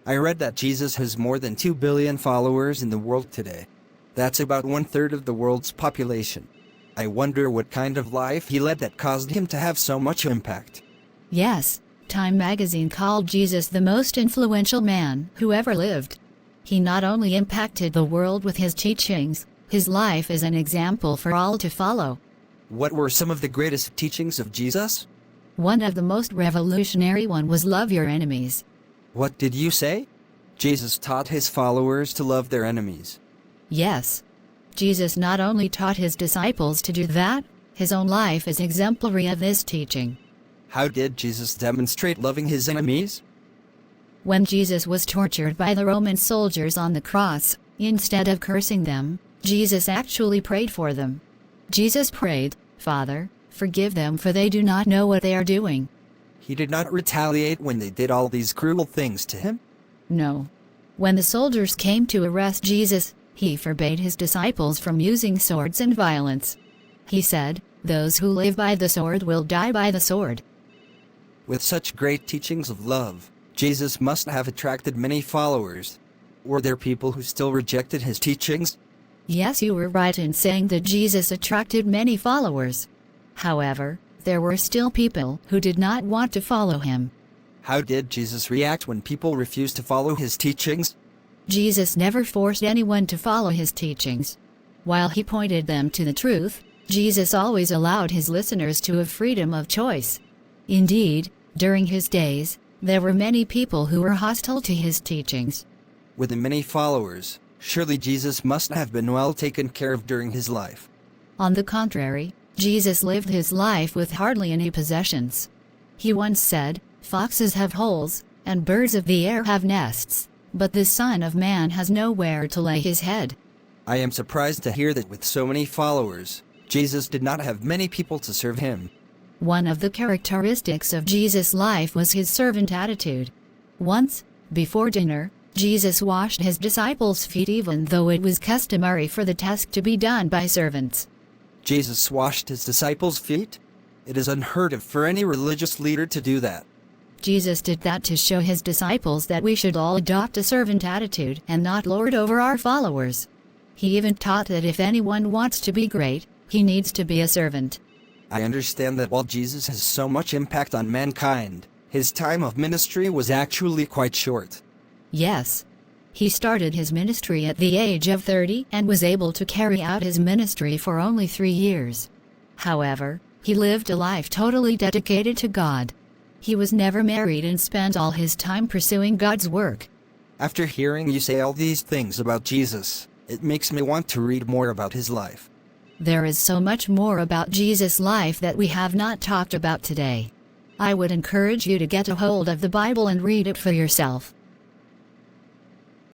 I read that Jesus has more than 2 billion followers in the world today. That's about 1/3 of the world's population. I wonder what kind of life he led that caused him to have so much impact. Yes, Time magazine called Jesus the most influential man who ever lived. He not only impacted the world with his teachings, his life is an example for all to follow. What were some of the greatest teachings of Jesus? One of the most revolutionary one was love your enemies. What did you say? Jesus taught his followers to love their enemies. Yes. Jesus not only taught his disciples to do that, his own life is exemplary of this teaching. How did Jesus demonstrate loving his enemies? When Jesus was tortured by the Roman soldiers on the cross, instead of cursing them, Jesus actually prayed for them. Jesus prayed, "Father, forgive them for they do not know what they are doing." He did not retaliate when they did all these cruel things to him? No. When the soldiers came to arrest Jesus, he forbade his disciples from using swords and violence. He said, "Those who live by the sword will die by the sword." With such great teachings of love, Jesus must have attracted many followers. Were there people who still rejected his teachings? Yes, you were right in saying that Jesus attracted many followers. However, there were still people who did not want to follow him. How did Jesus react when people refused to follow his teachings? Jesus never forced anyone to follow his teachings. While he pointed them to the truth, Jesus always allowed his listeners to have freedom of choice. Indeed, during his days, there were many people who were hostile to his teachings. With the many followers, surely Jesus must have been well taken care of during his life. On the contrary, Jesus lived his life with hardly any possessions. He once said, "Foxes have holes, and birds of the air have nests, but the Son of Man has nowhere to lay his head." I am surprised to hear that with so many followers, Jesus did not have many people to serve him. One of the characteristics of Jesus' life was his servant attitude. Once, before dinner, Jesus washed his disciples' feet even though it was customary for the task to be done by servants. Jesus washed his disciples' feet? It is unheard of for any religious leader to do that. Jesus did that to show his disciples that we should all adopt a servant attitude and not lord over our followers. He even taught that if anyone wants to be great, he needs to be a servant. I understand that while Jesus has so much impact on mankind, his time of ministry was actually quite short. Yes. He started his ministry at the age of 30 and was able to carry out his ministry for only 3 years. However, he lived a life totally dedicated to God. He was never married and spent all his time pursuing God's work. After hearing you say all these things about Jesus, it makes me want to read more about his life. There is so much more about Jesus' life that we have not talked about today. I would encourage you to get a hold of the Bible and read it for yourself.